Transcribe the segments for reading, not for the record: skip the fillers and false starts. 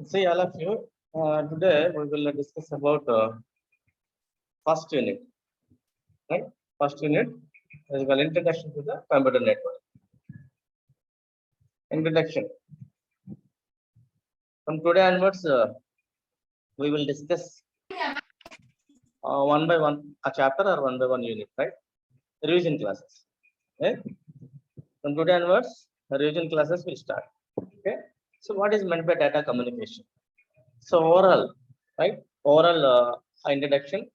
See, all of you, today we will discuss about first unit, right? First unit is well introduction to the computer network. Introduction. From today onwards, we will discuss one by one a chapter or one by one unit, right? Revision classes. Okay? From today onwards, the revision classes will start. Okay. So, what is meant by data communication? So, overall, right? Overall introduction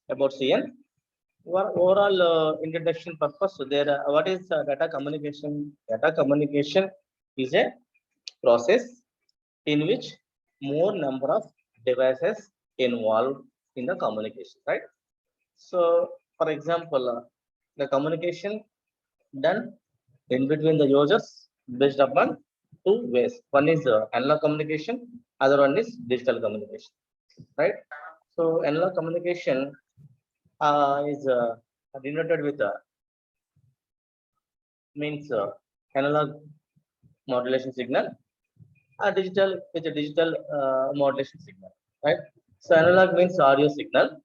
about CN. Overall introduction purpose. So there, what is data communication? Data communication is a process in which more number of devices involved in the communication, right? So, for example, the communication done in between the users based upon two ways. One is analog communication, other one is digital communication, right? So, analog communication is denoted with means analog modulation signal, digital with a digital modulation signal, right? So analog means audio signal,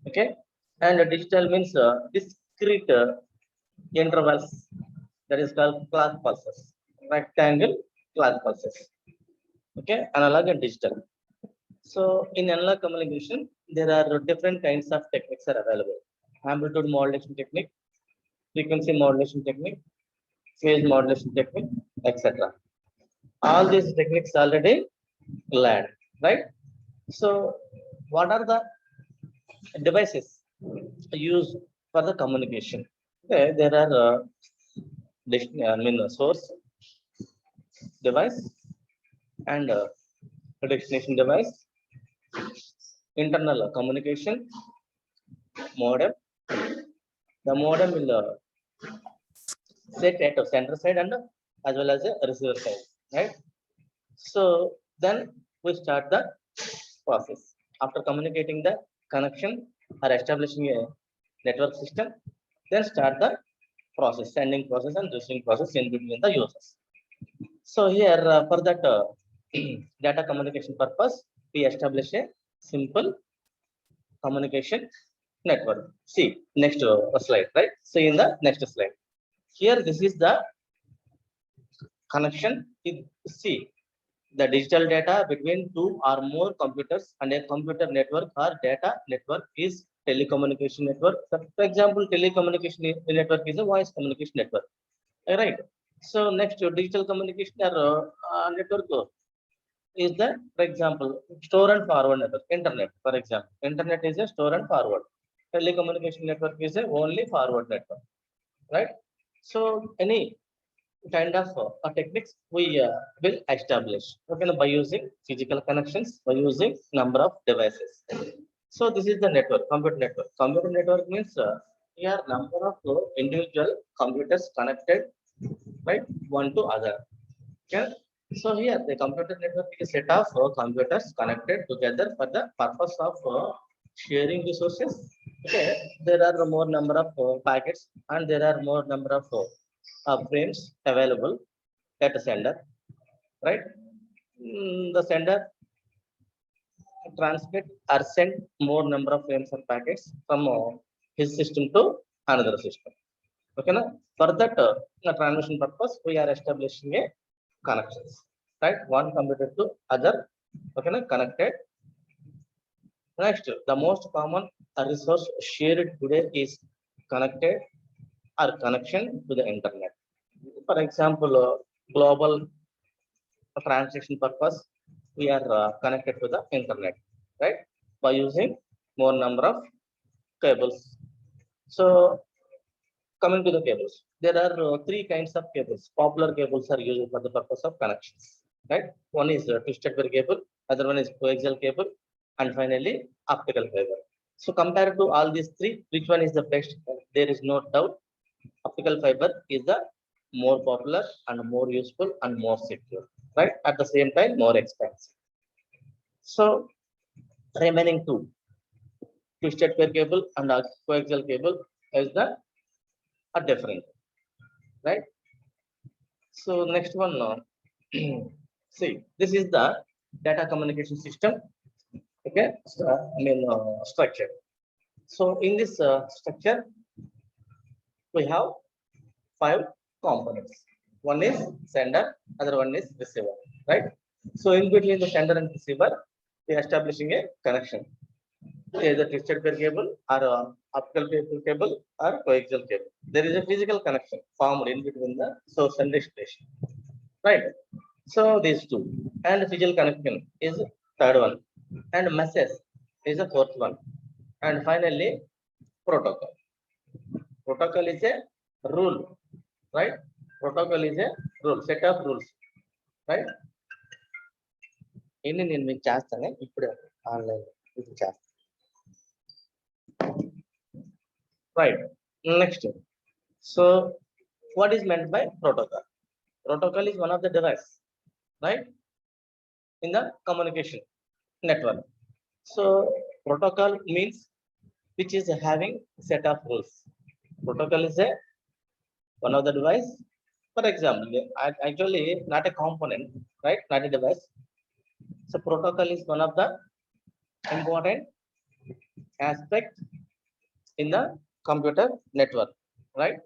okay, and digital means discrete intervals, that is called clock pulses, rectangle clock pulses, okay, analog and digital. So in analog communication, there are different kinds of techniques are available: amplitude modulation technique, frequency modulation technique, phase modulation technique, etc. All these techniques already learned, right? So, what are the devices used for the communication? Okay, there are source device and destination device, internal communication modem. The modem will sit at the center side and as well as the receiver side, right? So then we start the process. After communicating the connection or establishing a network system, then start the process, sending process and receiving process in between the users. So here for that data communication purpose, we establish a simple communication network. See next slide, right? So in the next slide, here this is the connection. See the digital data between two or more computers and a computer network or data network is telecommunication network. For example, telecommunication network is a voice communication network, right? So next digital communication or network is the, for example, store and forward network. Internet, for example, internet is a store and forward. Telecommunication network is a only forward network, right? So any kind of techniques we will establish, okay, by using physical connections, by using number of devices. So this is the network, computer network. Computer network means here number of individual computers connected, right, one to other, okay. So here the computer network is a set of computers connected together for the purpose of sharing resources, okay. There are more number of packets and there are more number of frames available at the sender, right? The sender transmit or send more number of frames or packets from his system to another system. Okay, na? For that transmission purpose, we are establishing a connections, right? One computer to other, okay, na? Connected. Next, the most common resource shared today is connected or connection to the internet. For example, global transaction purpose, we are connected to the internet, right? By using more number of cables. So coming to the cables, there are three kinds of cables. Popular cables are used for the purpose of connections, right? One is twisted pair cable, other one is coaxial cable, and finally optical fiber. So compared to all these three, which one is the best? There is no doubt optical fiber is the more popular and more useful and more secure, right? At the same time, more expensive. So remaining two, twisted pair cable and coaxial cable, is the are different, right? So next one, See, this is the data communication system. Okay, so, structure. So in this structure, we have 5 components. One is sender, other one is receiver, right? So in between the sender and receiver, we are establishing a connection, either twisted pair cable or optical pair cable or coaxial cable. There is a physical connection formed in between the source and destination, right? So these two, and physical connection is third one, and message is the fourth one, and finally protocol. Protocol is a rule, right? Protocol is a rule, set of rules, right? ఎన్ని నేను మీకు చేస్తానే ఇప్పుడే online ఇది చేస్తాను. Right. Next. So what is meant by protocol? Protocol is one of the device, right, in the communication network. So protocol means which is having set of rules. Protocol is a one of the device. For example, actually not a component, right? Not a device. So protocol is one of the important aspect in the computer network, right?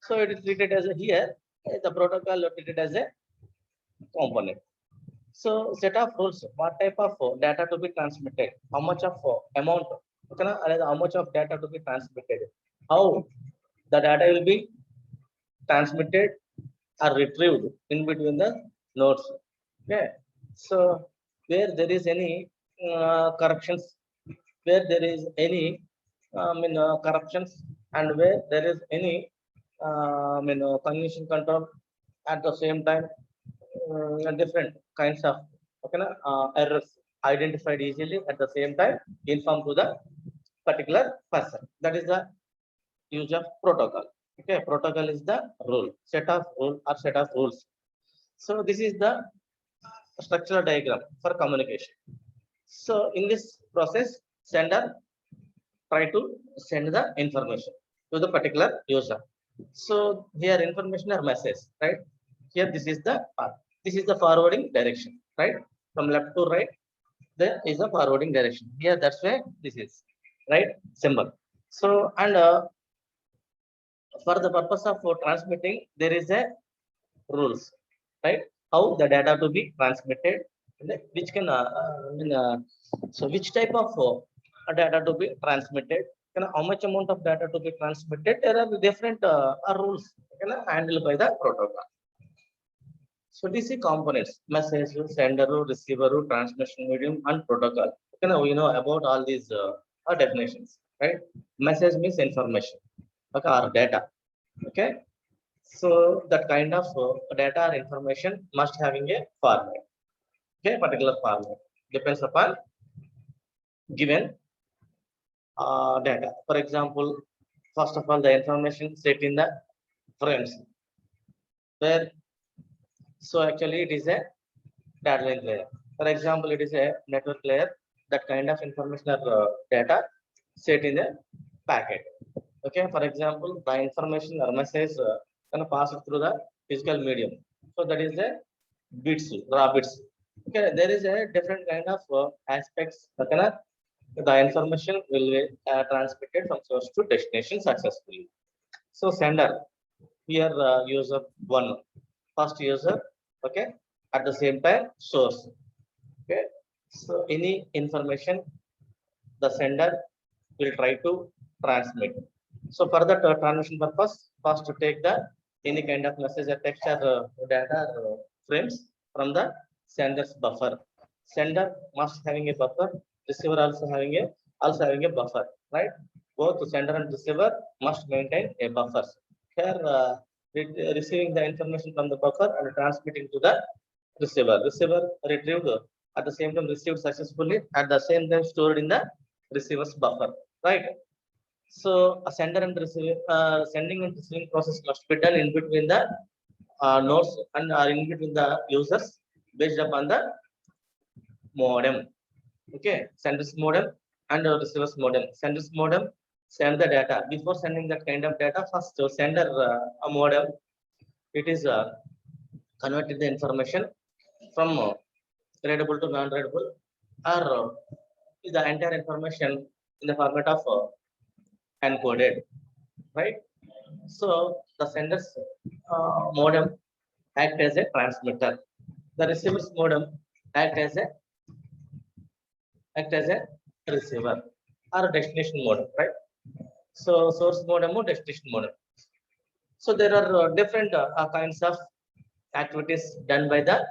So it is treated as a here, the protocol is treated as a component. So set of rules, what type of data to be transmitted, how much of amount, okay, how much of data to be transmitted, how the data will be transmitted or retrieved in between the nodes. Okay, so where there is any corruptions, where there is any corruptions, and where there is any congestion control, at the same time different kinds of errors identified easily, at the same time inform to the particular person. That is the use of protocol. Okay, protocol is the rule, set of rule or set of rules. So this is the structural diagram for communication. So in this process, sender try to send the information to the particular user. So here information or message, right? Here this is the path. This is the forwarding direction, right? From left to right, there is a forwarding direction. Here that's where this is, right? Symbol. So and for the purpose of transmitting, there is a rules, right? How the data to be transmitted, which can so which type of data to be transmitted, how much amount of data to be transmitted. There are different rules handled by the protocol. So DC components: message, sender, receiver, transmission medium, and protocol. We know about all these definitions, right? Message means information, okay, or data. Okay, so that kind of data or information must having a format. Okay, particular format depends upon given data. For example, first of all, the information set in the frames, where so actually it is a data link layer. For example, it is a network layer. That kind of information or data set in the packet. Okay, for example, the information or message pass it through the physical medium. So that is the bits, raw bits. Okay, there is a different kind of aspects. The information will be transmitted from source to destination successfully. So sender here user one, first user, okay, at the same time source. Okay, so any information the sender will try to transmit. So for the transmission purpose, first to take the any kind of message or text or data frames from the sender's buffer. Sender must having a buffer, receiver also having a buffer, right? Both the sender and receiver must maintain a buffer. Here receiving the information from the buffer and transmitting to the receiver. Receiver retrieved at the same time received successfully, at the same time stored in the receiver's buffer, right? So a sender and receiver sending and receiving process must be done in between the nodes and in between the users based upon the modem. Okay, sender's modem and receiver's modem. Sender's modem send the data. Before sending that kind of data, first sender a modem, it is converted the information from readable to non-readable, or is the entire information in the format of encoded, right? So the sender's modem act as a transmitter. The receiver's modem act as a receiver or destination modem, right? So source modem or destination modem. So there are different kinds of activities done by the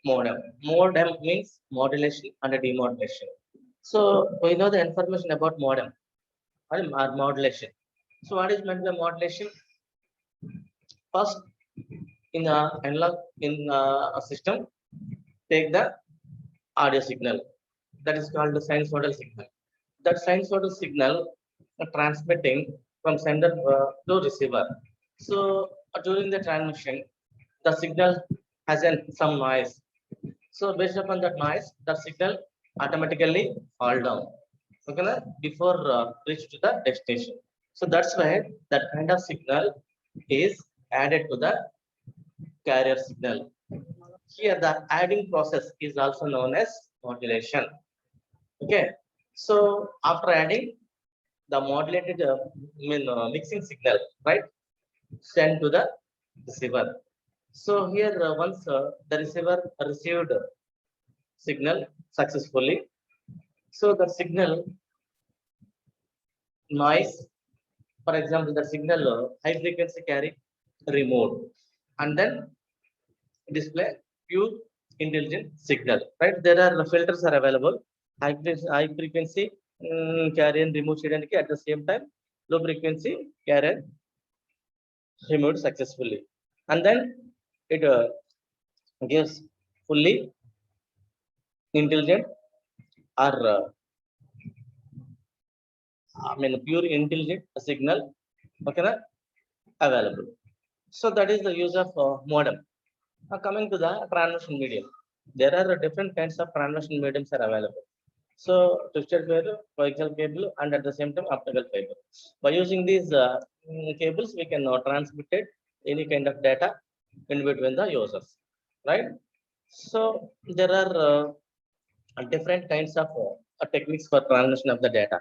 modem. Modem means modulation and demodulation. So we know the information about modem or modulation. So what is meant by modulation? First, in analog in a system, take the audio signal that is called the sinusoidal signal. That sinusoidal signal transmitting from sender to receiver. So during the transmission, the signal has some noise. So based upon that noise, the signal automatically fall down. Okay, na? Before reach to the destination. So that's why that kind of signal is added to the carrier signal. Here, the adding process is also known as modulation. Okay, so after adding the modulated mixing signal, right, sent to the receiver. So here, once the receiver received signal successfully, so the signal noise, for example, the signal high frequency carry removed, and then display pure intelligent signal, right? There are filters are available, high frequency carry and remove చేయడానికి, at the same time low frequency carry and removed successfully, and then it gives fully intelligent or pure intelligent signal, okay na, available. So that is the use of modem. Now coming to the transmission medium, there are different kinds of transmission mediums are available. So twisted cable, coaxial cable, and at the same time optical fiber. By using these cables, we can transmit any kind of data in between the users, right? So there are different kinds of techniques for transmission of the data.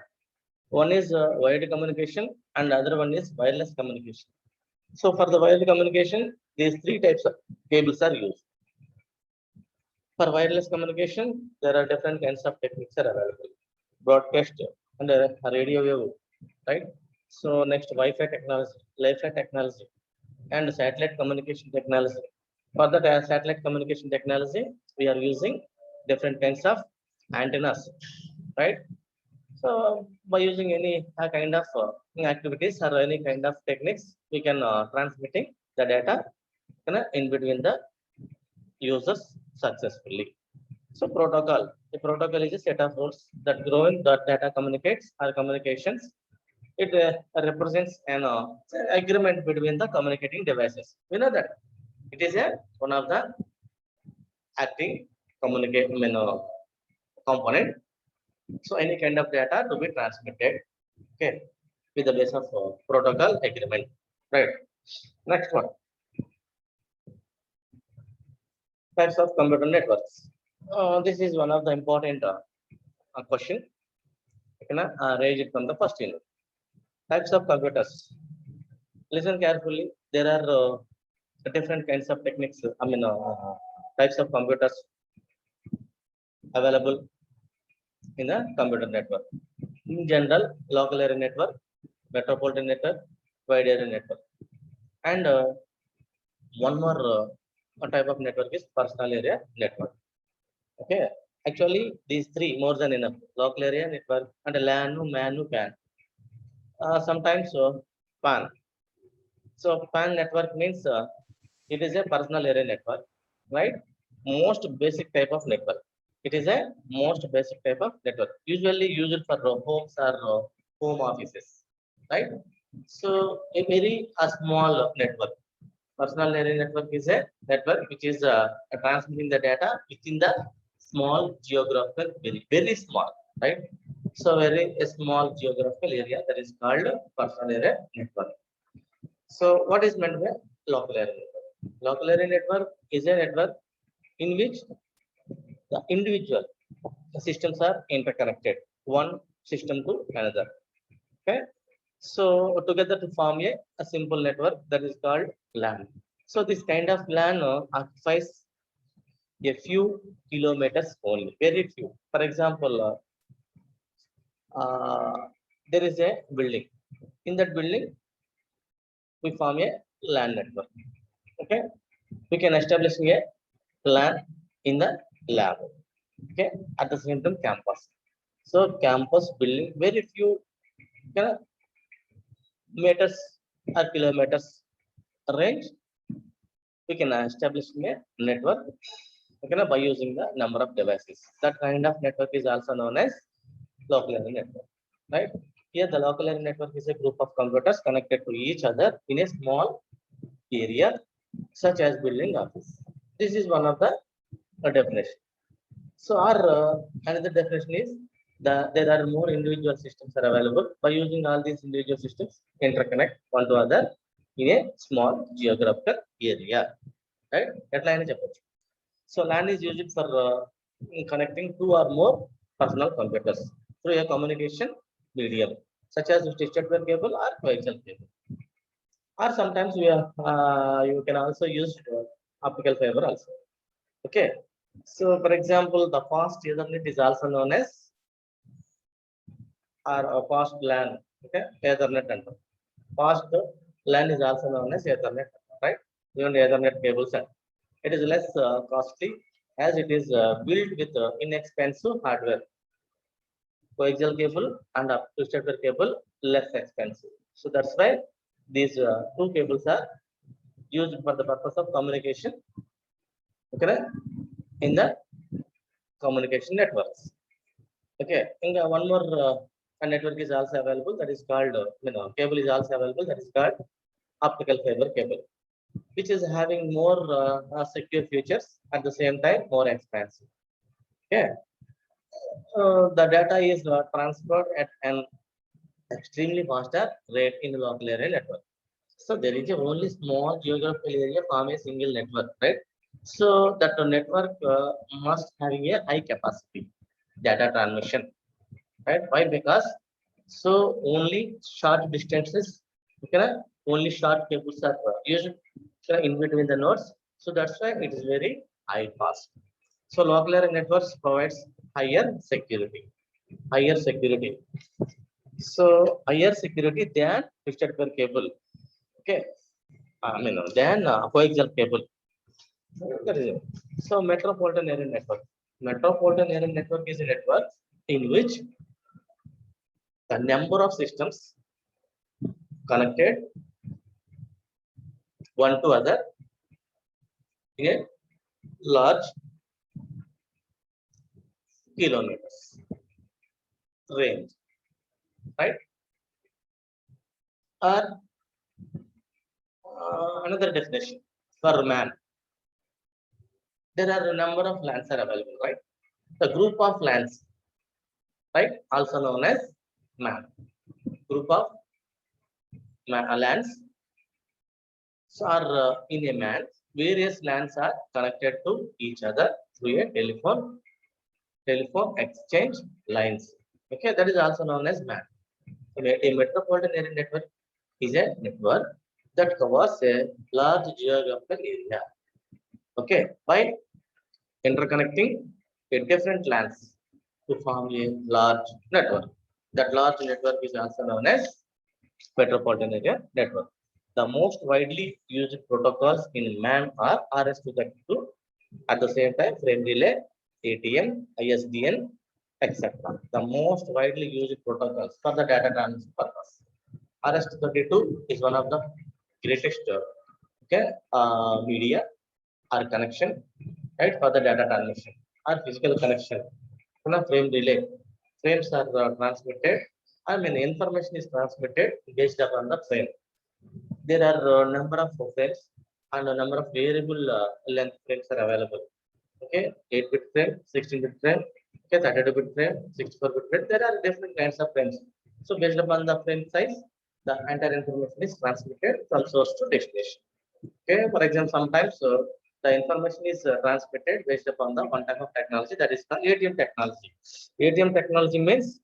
One is wired communication, and the other one is wireless communication. So for the wired communication, these three types of cables are used. For wireless communication, there are different kinds of techniques are available. Broadcast and radio wave, right? So next, Wi-Fi technology, and satellite communication technology. For the satellite communication technology, we are using different kinds of antennas, right? So by using any kind of activities or any kind of techniques, we can transmitting the data in between the users successfully. So the protocol is a set of rules that growing the data communicates or communications. It represents an agreement between the communicating devices. We know that it is a one of the acting communicate component. So any kind of data to be transmitted, okay, with the base of protocol agreement, right? Next one, types of computer networks. This is one of the important question. You can raise it from the first unit. Types of computers. Listen carefully. There are different kinds of techniques. Types of computers available in a computer network. In general, local area network, metropolitan network, wide area network, and one more type of network is personal area network. Okay, actually these three more than enough: local area network and LAN, MAN, PAN. Sometimes PAN. So PAN network means it is a personal area network, right? Most basic type of network. It is a most basic type of network, usually used for homes or home offices, right? So a small network. Personal area network is a network which is transmitting the data within the small geographical, very small, right? So very a small geographical area, that is called personal area network. So what is meant by local area network? Local area network is a network in which the individual systems are interconnected, one system to another. Okay, so together to form a simple network that is called LAN. So this kind of LAN occupies a few kilometers only, very few. For example, there is a building. In that building, we form a LAN network. Okay, we can establish a LAN in the lab. Okay, at the same time campus. So campus building, very few meters or kilometers range, we can establish a network, okay, by using the number of devices. That kind of network is also known as local area network, right? Here the local area network is a group of computers connected to each other in a small area such as building office. This is one of the definition. So our another definition is there are more individual systems are available. By using all these individual systems, interconnect one to other in a small geographical area, right? ఎట్లా అయినా చెప్పొచ్చు. So LAN is used for connecting two or more personal computers through a communication medium, such as twisted pair cable or coaxial cable. Or sometimes you can also use optical fiber also. Okay. So for example, the fast Ethernet is also known as or a fast LAN. Okay, Ethernet and fast LAN is also known as Ethernet, right? Even Ethernet cables, it is less costly as it is built with inexpensive hardware. Coaxial cable and twisted pair cable less expensive. So that's why these two cables are used for the purpose of communication. Okay, in the communication networks. Okay, one more network is also available, that is called cable is also available, that is called optical fiber cable, which is having more secure features, at the same time more expensive. Okay, the data is transferred at an extremely faster rate in the local area network. So there is a only small geographical area form a single network, right? So that network must having a high capacity data transmission, right? Why? Because so only short distances, okay, only short cables are used in between the nodes. So that's why it is very high fast. So local area networks provides higher security, higher security. So higher security than twisted pair cable. Okay, than coaxial cable. That is it. So metropolitan area network. Metropolitan area network is a network in which the number of systems connected one to other in a large kilometers range, right? Or another definition for man, there are a number of LANs are available, right? The group of LANs, right, also known as man. Group of LANs are in a man. Various LANs are connected to each other through a telephone exchange lines. Okay, that is also known as MAN. A metropolitan area network is a network that covers a large geographical area. Okay, by interconnecting a different LANs to form a large network. That large network is also known as metropolitan area network. The most widely used protocols in MAN are RS-232, at the same time frame relay, ATM, ISDN, etc. The most widely used protocols for the data transmission purpose. RS-232 is one of the greatest media or connection, right, for the data transmission or physical connection. Frame relay, frames are transmitted. Information is transmitted based upon the frame. There are a number of frames and a number of variable length frames are available. Okay, 8-bit frame, 16-bit frame, okay, 32-bit frame, 64-bit frame. There are different kinds of frames. So based upon the frame size, the entire information is transmitted from source to destination. Okay, for example, sometimes the information is transmitted based upon the one type of technology, that is the ATM technology. ATM technology means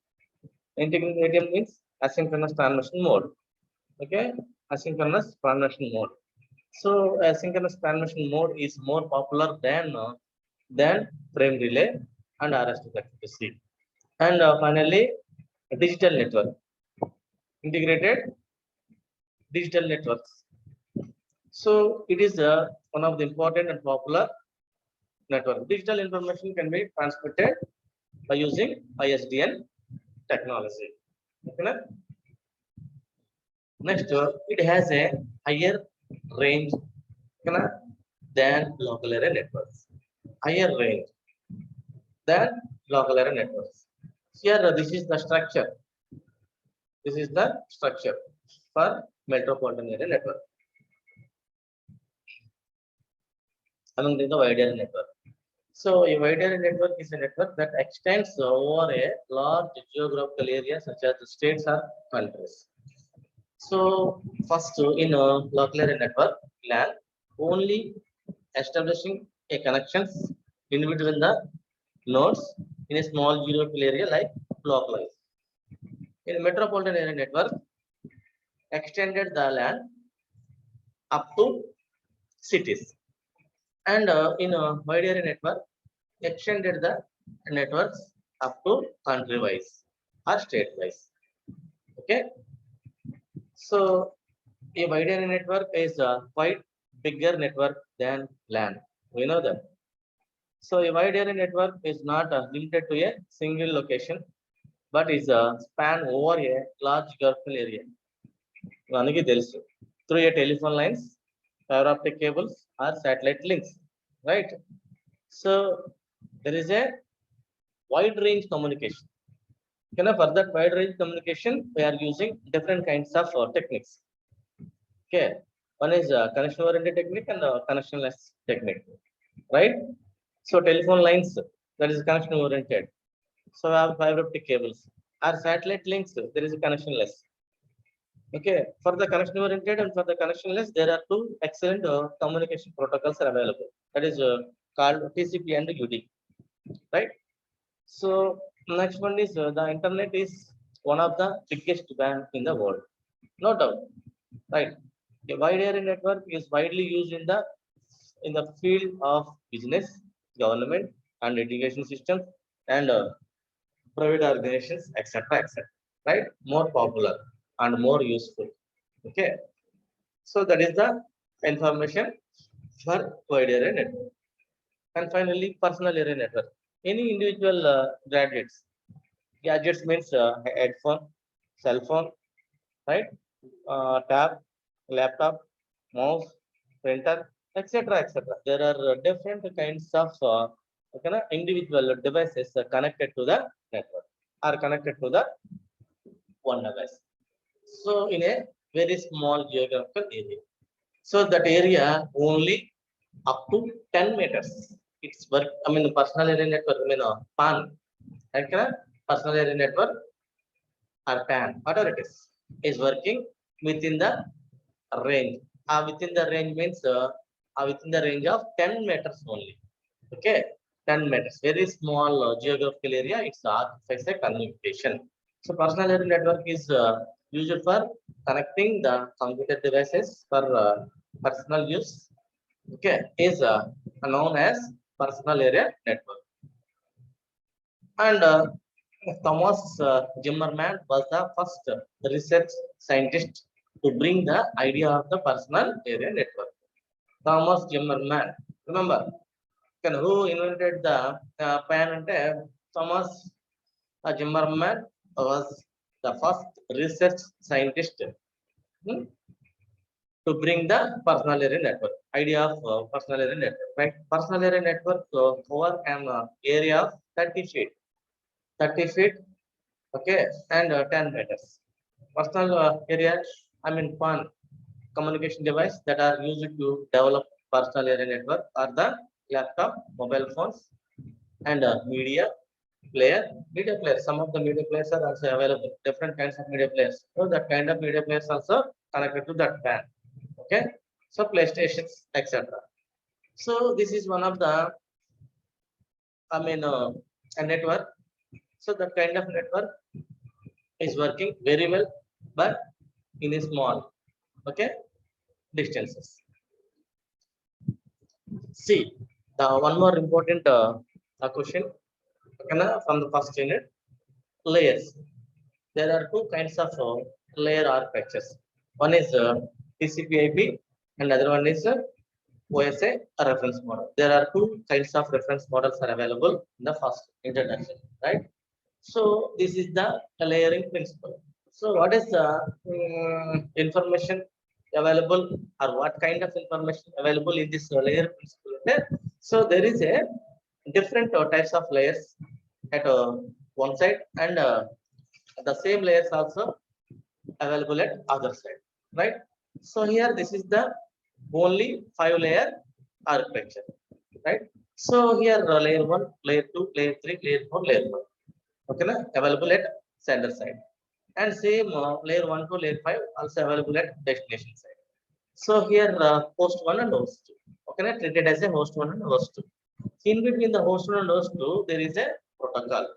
ATM means asynchronous transmission mode. Okay, asynchronous transmission mode. So asynchronous transmission mode is more popular than frame relay and RS-232C. And finally, digital network, integrated digital networks. So it is one of the important and popular network. Digital information can be transmitted by using ISDN technology. Okay. Next, it has a higher range than local area networks. Higher range than local area networks. Here, this is the structure. This is the structure for metropolitan area network. Among the wide area network. So, a wide area network is a network that extends over a large geographical area, such as the states or countries. So, first in a local area network, LAN, only establishing a connections in between the nodes in a small geographical area like localized. In metropolitan area network, extended the LAN up to cities. And in a wide area network, extended the networks up to country wise or state wise. Okay. So a wide area network is a quite bigger network than LAN. We know that. So a wide area network is not limited to a single location, but is a span over a large geographical area. Through a telephone lines, fiber optic cables, or satellite links, right? So there is a wide range communication. For that wide range communication, we are using different kinds of techniques. Okay, one is connection oriented technique and connectionless technique, right? So telephone lines, that is connection oriented. So we have fiber optic cables. Our satellite links, there is a connectionless. Okay, for the connection oriented and for the connectionless, there are two excellent communication protocols are available. That is called TCP and UDP, right? So next one is the internet is one of the biggest band in the world, no doubt, right? A wide area network is widely used in the field of business, government, and education systems, and private organizations, etc., etc. Right? More popular and more useful. Okay. So that is the information for wide area network. And finally, personal area network. Any individual gadgets means headphone, cell phone, right? Tab, laptop, mouse, printer, etc., etc. There are different kinds of individual devices connected to the network or connected to the one device. So in a very small geographical area. So that area only up to 10 meters. It's work. I mean, the personal area network. I mean, PAN. Personal area network or PAN, whatever it is working within the range. Within the range means within the range of 10 meters only. Okay, 10 meters. Very small geographical area. It's a communication. So personal area network is used for connecting the computer devices for personal use. Okay, is known as personal area network. And Thomas Zimmerman was the first research scientist to bring the idea of the personal area network. Thomas Zimmerman, remember, who invented the pen and Thomas Zimmerman was the first research scientist to bring the personal area network, idea of personal area network, right? Personal area network over an area of 30 feet, okay, and 10 meters. Personal area, I mean, PAN communication device that are used to develop personal area network are the laptop, mobile phones, and media player. Some of the media players are also available. Different kinds of media players. So that kind of media players also connected to that PAN. Okay. So PlayStations, etc. So this is one of the, a network. So that kind of network is working very well, but in a small, okay, distances. See, the one more important question, okay, from the first unit, layers. There are two kinds of layer architectures. One is TCP/IP, and other one is OSA reference model. There are two kinds of reference models are available in the first introduction, right? So this is the layering principle. So what is the information available, or what kind of information available in this layer principle? So there is a different types of layers at one side, and the same layers also available at other side, right? So here this is the only 5-layer architecture, right? So here layer 1, layer 2, layer 3, layer 4, layer 1, okay, available at sender side, and same layer 1 to layer 5 also available at destination side. So here host 1 and host 2, okay, treated as a host 1 and host 2. In between the host 1 and host 2 there is a protocol,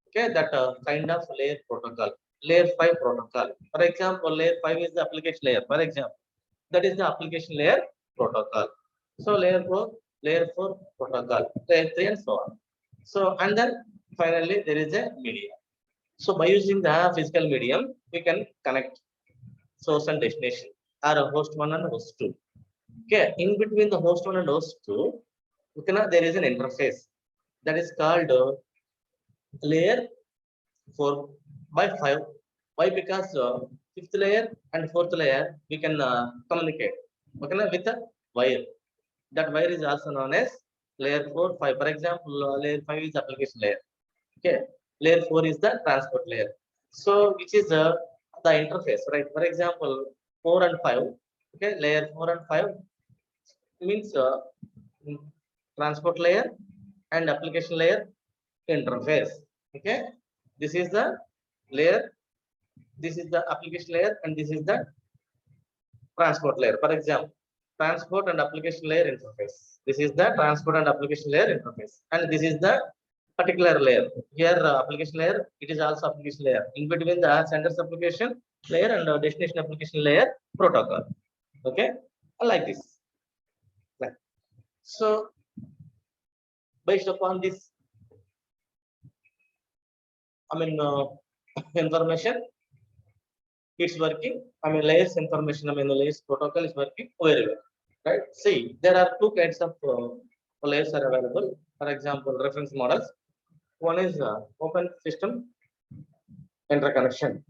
okay, that kind of layer protocol, layer 5 protocol. For example, layer 5 is the application layer, for example, that is the application layer protocol. So layer 4 protocol, layer 3, and so on. So and then finally there is a medium. So by using the physical medium we can connect source and destination, or host 1 and host 2. Okay, in between the host 1 and host 2, okay, there is an interface that is called layer 4 by 5. Why? Because fifth layer and fourth layer we can communicate, okay, with a wire. That wire is also known as layer 4, 5. For example, layer 5 is application layer. Okay, layer 4 is the transport layer. So which is the interface, right? For example, 4 and 5. Okay, layer 4 and 5 means mm, transport layer and application layer interface. Okay, this is the layer, this is the application layer, and this is the transport layer. For example, transport and application layer interface, this is the transport and application layer interface, and this is the particular layer. Here application layer, it is also application layer. In between the senders application layer and destination application layer protocol, okay, like this. Right. So based upon this, information, it's working. Layers information, the layers protocol is working very well, right? See, there are two kinds of layers are available. For example, reference models. One is open system interconnection,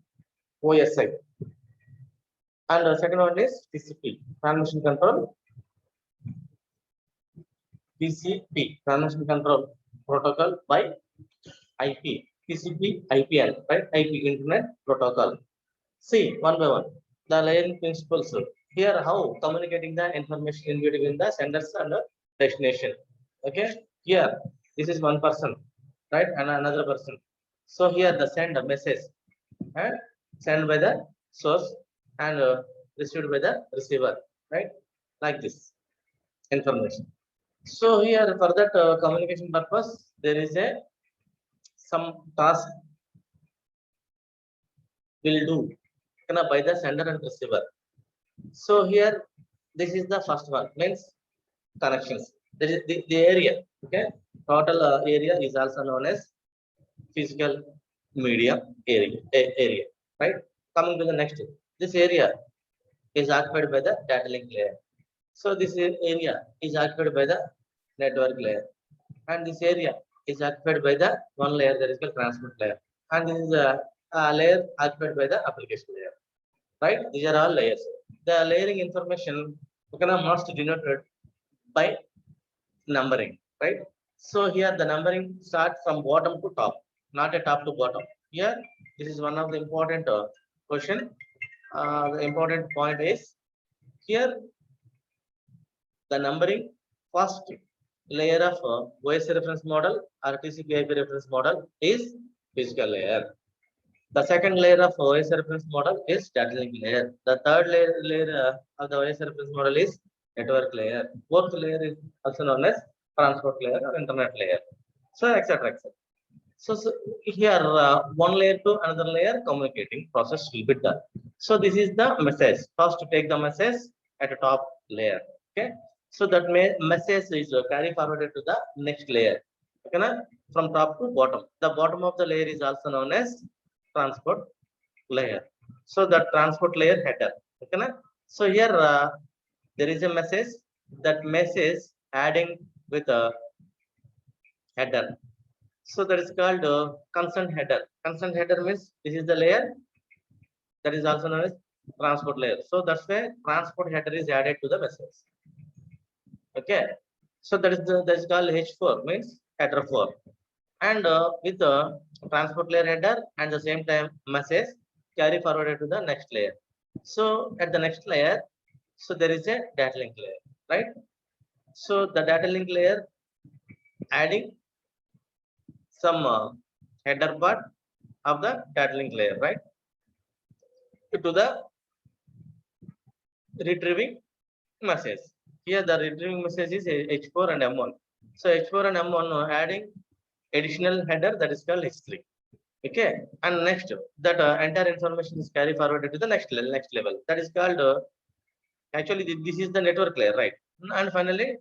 OSI, and the second one is TCP, transmission control, TCP, transmission control protocol by IP, TCP, IPN, right? IP, Internet Protocol. See, one by one, the layering principles. Here, how communicating the information in between the senders and the destination. Okay, here, this is one person, right, and another person. So here, the send a message, and sent by the source, and received by the receiver, right? Like this information. So here, for that communication purpose, there is a some task will do by the sender and receiver. So here, this is the first one, means connections. There is the area. Okay, total area is also known as physical media area, right? Coming to the next, this area is occupied by the data link layer. So this area is occupied by the network layer, and this area is occupied by the one layer, that is called transport layer, and this is a layer occupied by the application layer, right? These are all layers. The layering information must denoted by numbering, right? So here the numbering starts from bottom to top, not a top to bottom. Here, this is one of the important question. The important point is here the numbering first layer of OSI reference model or TCP/IP reference model is physical layer. The second layer of OSI reference model is data link layer. The third layer of the OSI reference model is network layer. Fourth layer is also known as transport layer or internet layer. So etc. etc. So here one layer to another layer communicating process will be done. So this is the message. First to take the message at the top layer. Okay. So that message is carry forwarded to the next layer. Okay, na? From top to bottom. The bottom of the layer is also known as transport layer. So the transport layer header. Okay, na? So here there is a message. That message adding with a header. So that is called consent header. Consent header means this is the layer that is also known as transport layer. So that's why transport header is added to the message. Okay. So that is called H4 means header 4. And with the transport layer header and the same time message carry forwarded to the next layer. So at the next layer, so there is a data link layer, right? So the data link layer adding some header part of the data link layer, right? To the retrieving message. Here the retrieving message is H4 and M1. So H4 and M1 adding additional header that is called H3. Okay, and next that entire information is carry forwarded to the next level. That is called actually this is the network layer, right? And finally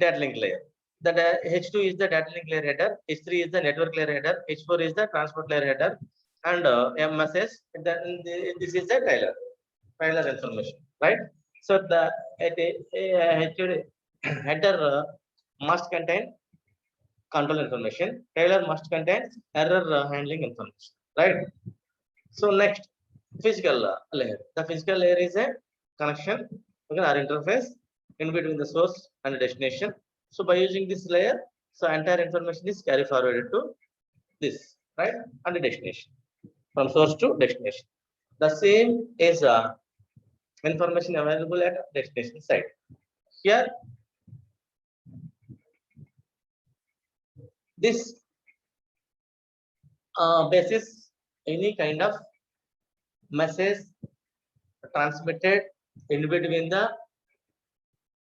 data link layer. That H2 is the data link layer header, H3 is the network layer header, H4 is the transport layer header, and message. Then this is the trailer information, right? So the header must contain control information. Trailer must contain error handling information, right? So next, physical layer. The physical layer is a connection, okay, or interface in between the source and the destination. So by using this layer, so entire information is carried forwarded to this, right, and the destination from source to destination. The same is information available at destination site. Here, this basis any kind of message transmitted in between the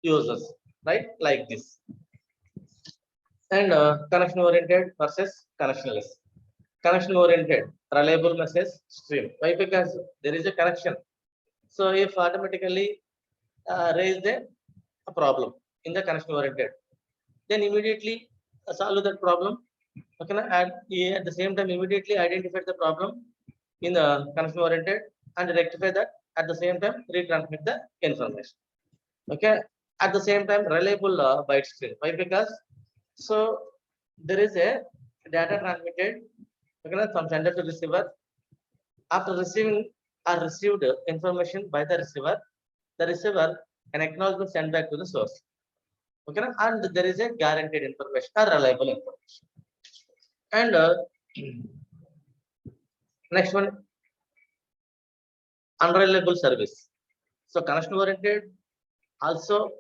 users, right? Like this. And connection oriented versus connectionless. Connection oriented, reliable message stream. Why? Because there is a connection. So if automatically raised a problem in the connection oriented, then immediately solve that problem. Okay, and at the same time immediately identify the problem in the connection oriented and rectify that at the same time retransmit the information. Okay, at the same time reliable byte stream. Why? Because so there is a data transmitted, okay, from sender to receiver. After receiving or received information by the receiver an acknowledgement sent back to the source. Okay, and there is a guaranteed information or reliable information. And next one, unreliable service. So connection oriented also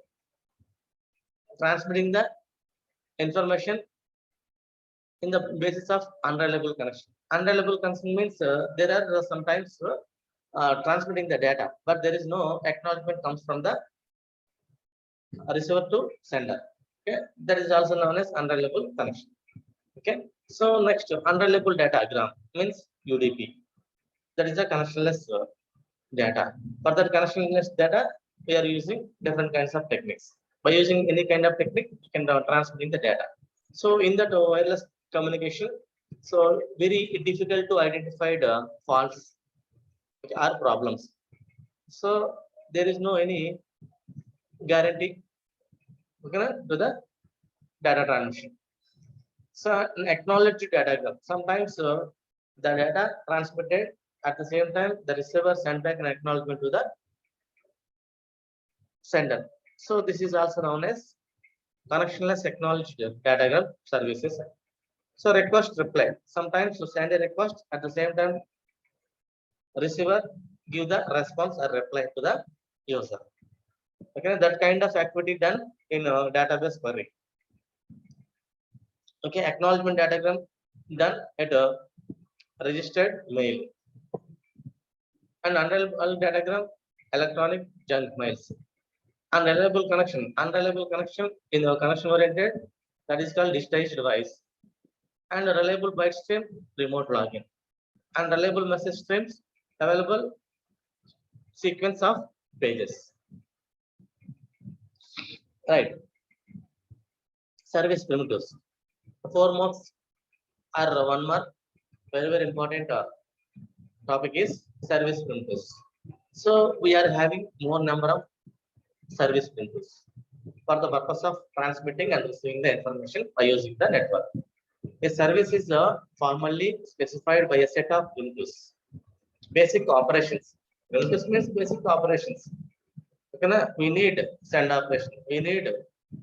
transmitting the information in the basis of unreliable connection. Unreliable connection means there are sometimes transmitting the data, but there is no acknowledgement comes from the receiver to sender. Okay, that is also known as unreliable connection. Okay, so next unreliable datagram means UDP. That is a connectionless data. For that connectionless data, we are using different kinds of techniques. By using any kind of technique, you can transmitting the data. So in that wireless communication, so very difficult to identify the faults or problems. So there is no any guarantee, okay, to the data transmission. So an acknowledged datagram. Sometimes the data transmitted at the same time the receiver sent back an acknowledgement to the sender. So this is also known as connectionless acknowledged datagram services. So request reply. Sometimes you send a request at the same time receiver give the response or reply to the user. Okay, that kind of activity done in a database query. Okay, acknowledgement datagram done at a registered mail. And unreliable datagram electronic junk mails. Unreliable connection. Unreliable connection in the connection oriented, that is called digitized device. And a reliable byte stream, remote login. And reliable message streams, available sequence of pages. Right. Service primitives. 4 marks or 1 mark. Very important topic is service primitives. So we are having more number of service primitives for the purpose of transmitting and receiving the information by using the network. A service is formally specified by a set of primitives. Basic operations. Primitives means basic operations. Okay, we need send operation, we need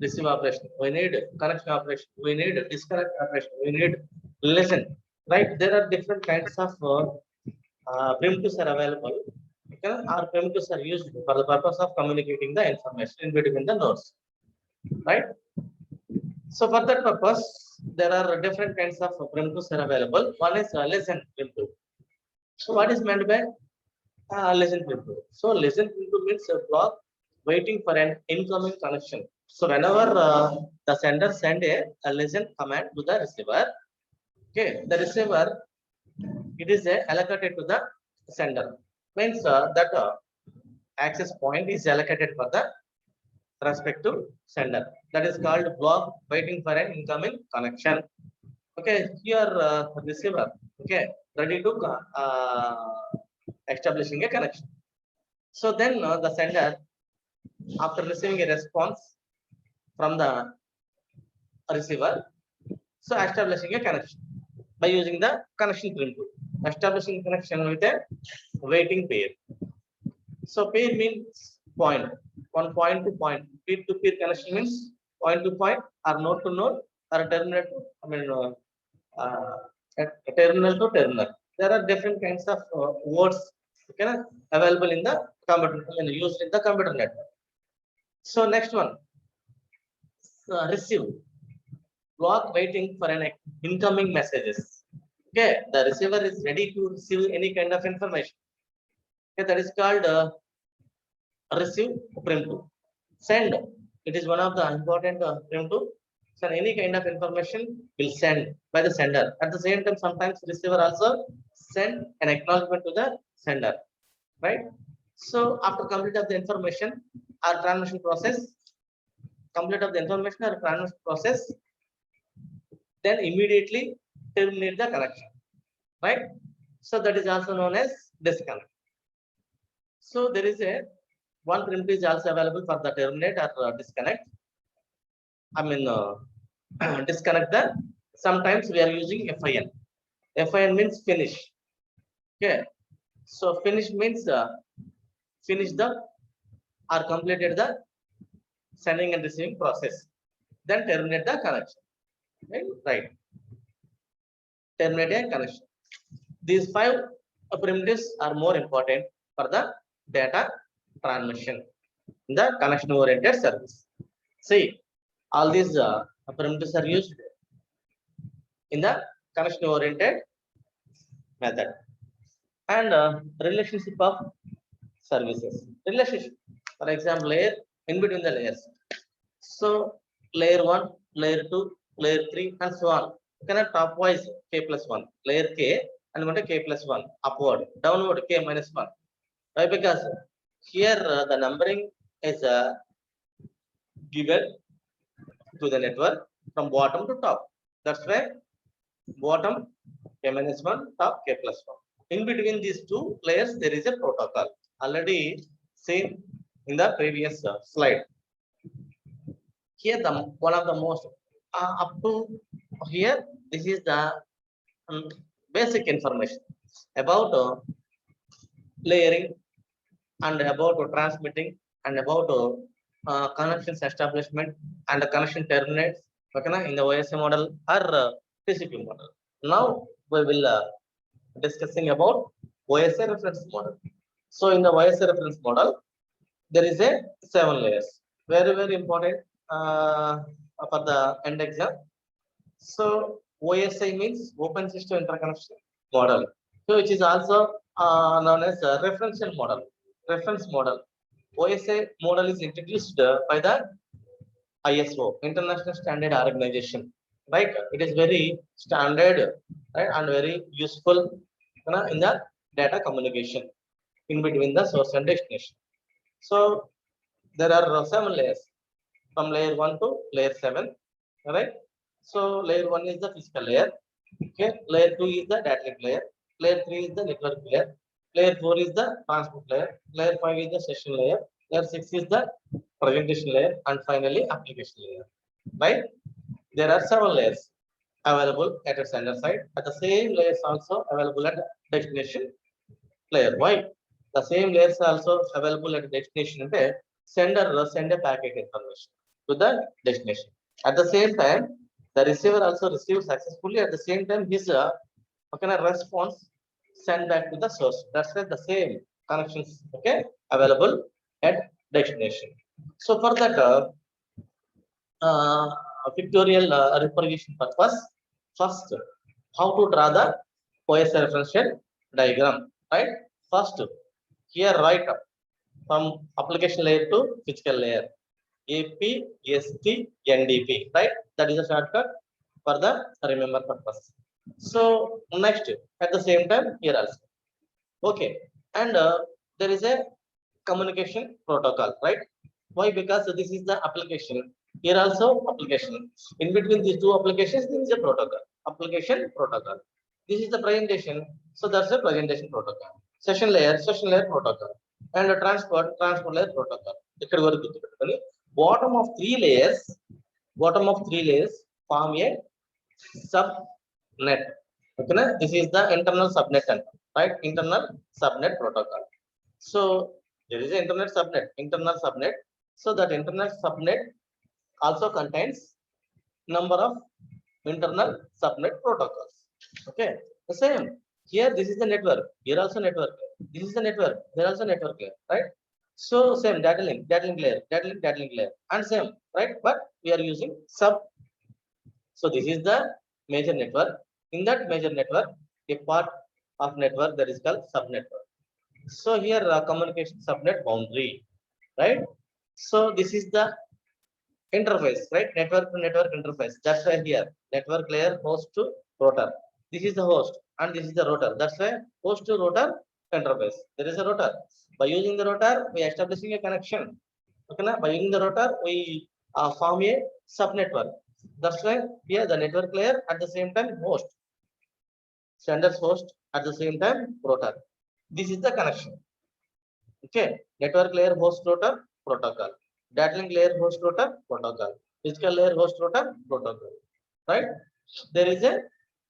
receive operation, we need connection operation, we need disconnect operation, we need listen. Right? There are different kinds of primitives are available. Okay, our primitives are used for the purpose of communicating the information in between the nodes. Right? So for that purpose, there are different kinds of primitives are available. One is listen primitive. So what is meant by listen primitive? So listen primitive means a block waiting for an incoming connection. So whenever the sender send a listen command to the receiver, okay, the receiver, it is allocated to the sender. Means that access point is allocated for the respective sender. That is called block waiting for an incoming connection. Okay, here receiver, okay, ready to establishing a connection. So then the sender, after receiving a response from the receiver, so establishing a connection by using the connection primitive. Establishing connection with a waiting pair. So pair means point, one point to point. Peer to peer connection means point to point or node to node or terminal to, terminal to terminal. There are different kinds of words, okay, available in the computer, used in the computer network. So next one, receive, block waiting for an incoming messages. Okay, the receiver is ready to receive any kind of information. Okay, that is called receive primitive. Send, it is one of the important primitive. So any kind of information will send by the sender. At the same time, sometimes receiver also send an acknowledgement to the sender, right? So after complete of the information or transmission process, complete of the information or transmission process, then immediately terminate the connection, right? So that is also known as disconnect. So there is a one primitive is also available for the terminate or disconnect. Disconnect the. Sometimes we are using FIN. FIN means finish. Okay. So finish means finish the or completed the sending and receiving process. Then terminate the connection. Right. Terminate a connection. These 5 primitives are more important for the data transmission in the connection oriented service. See, all these primitives are used in the connection oriented method. And relationship of services. Relationship, for example, layer in between the layers. So layer 1, layer 2, layer 3, and so on. You can have top wise k plus 1, layer k, and one k plus 1, upward, downward k minus 1. Why? Because here the numbering is given to the network from bottom to top. That's why bottom k minus 1, top k plus 1. In between these two layers, there is a protocol already seen in the previous slide. Here, the one of the most up to here, this is the basic information about layering and about transmitting and about connections establishment and the connection terminates, okay, in the OSI model or TCP model. Now we will discussing about OSI reference model. So in the OSI reference model, there is a 7 layers. Very important for the end exam. So OSI means Open System Interconnection Model, so which is also known as a referential model. Reference model. OSI model is introduced by the ISO, International Standard Organization, right? It is very standard, right, and very useful, in the data communication in between the source and destination. So there are 7 layers from layer 1 to layer 7, right? So layer 1 is the physical layer, okay. Layer 2 is the data link layer. Layer 3 is the network layer. Layer 4 is the transport layer. Layer 5 is the session layer. Layer 6 is the presentation layer, and finally application layer, right? There are 7 layers available at the sender side. At the same layers also available at destination layer. Why? The same layers are also available at destination. Sender send a packet information to the destination. At the same time, the receiver also receives successfully. At the same time, his response send back to the source. That's why the same connections, okay, available at destination. So for that uh, pictorial representation purpose, first how to draw the OSI referential diagram, right? First, here write up from application layer to physical layer, APST NDP, right? That is a shortcut for the remember purpose. So next, at the same time, here also, okay, and there is a communication protocol, right? Why? Because this is the application. Here also application. In between these two applications, there is a protocol. Application protocol. This is the presentation. So that's the presentation protocol. Session layer protocol. And a transport layer protocol. ఇక్కడ వరకు గుర్తుపెట్టుకొని bottom of three layers form a subnet. Okay, this is the internal subnet, right? Internal subnet protocol. So there is an internal subnet. So that internal subnet also contains number of internal subnet protocols. Okay, the same here. This is the network. Here also network. This is the network. There also network layer, right? So same data link layer, data link layer, and same, right? But we are using sub. So this is the major network. In that major network, a part of network that is called subnetwork. So here communication subnet boundary, right? So this is the interface, right? Network to network interface. That's why here network layer host to router. This is the host and this is the router. That's why host to router interface. There is a router. By using the router, we are establishing a connection. Okay, na? By using the router, we form a subnetwork. That's why here the network layer at the same time host, sender's host at the same time router. This is the connection. Okay, network layer host router protocol, data link layer host router protocol, physical layer host router protocol, right? There is a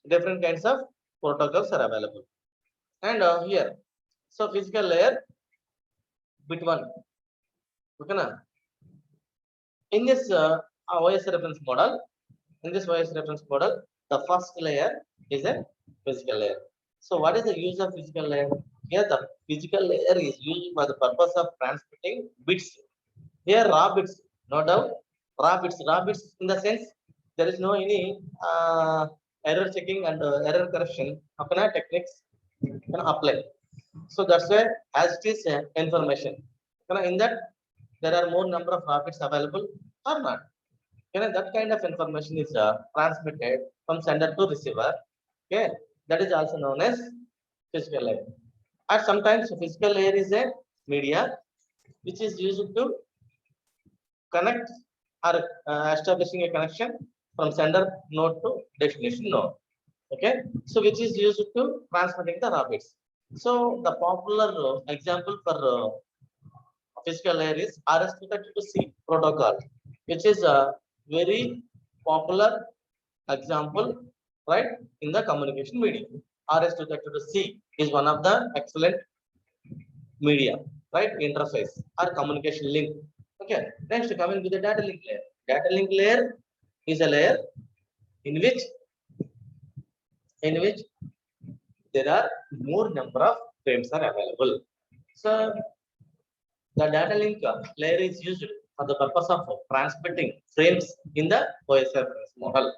different kinds of protocols are available. And here, so physical layer bit 1. Okay, na? In this OS reference model, the first layer is a physical layer. So what is the use of physical layer? Here the physical layer is used for the purpose of transmitting bits. Here raw bits, no doubt, raw bits in the sense there is no any error checking and error correction techniques can apply. So that's why as it is information. In that there are more number of raw bits available or not. That kind of information is transmitted from sender to receiver. Okay, that is also known as physical layer. And sometimes physical layer is a media which is used to connect or establishing a connection from sender node to destination node. Okay, so which is used to transmitting the raw bits. So the popular example for physical layer is RS-232C protocol, which is a very popular example, right, in the communication medium. RS-232C is one of the excellent media, right, interface or communication link. Okay, next coming to the data link layer. Data link layer is a layer in which there are more number of frames are available. So the data link layer is used for the purpose of transmitting frames in the OSI reference model.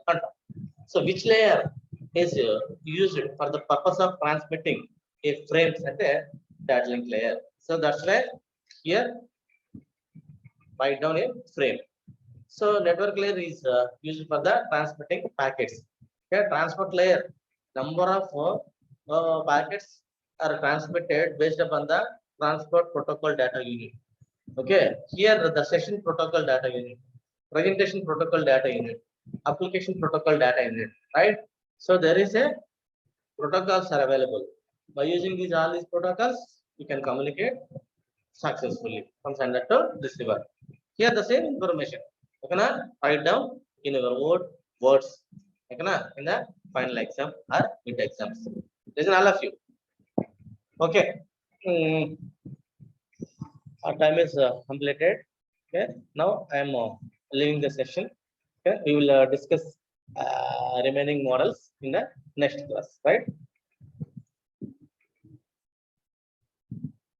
So which layer is used for the purpose of transmitting a frames at a data link layer? So that's why here write down a frame. So network layer is used for the transmitting packets. Okay, transport layer, number of packets are transmitted based upon the transport protocol data unit. Okay, here the session protocol data unit, presentation protocol data unit, application protocol data unit, right? So there is a protocols are available. By using all these protocols, you can communicate successfully from sender to receiver. Here the same information. Okay, na? Write down in your own words. Okay, na? In the final exam or mid exams. Listen, all of you. Okay. Our time is completed. Okay. Now I am leaving the session. Okay. We will discuss remaining models in the next class. Right.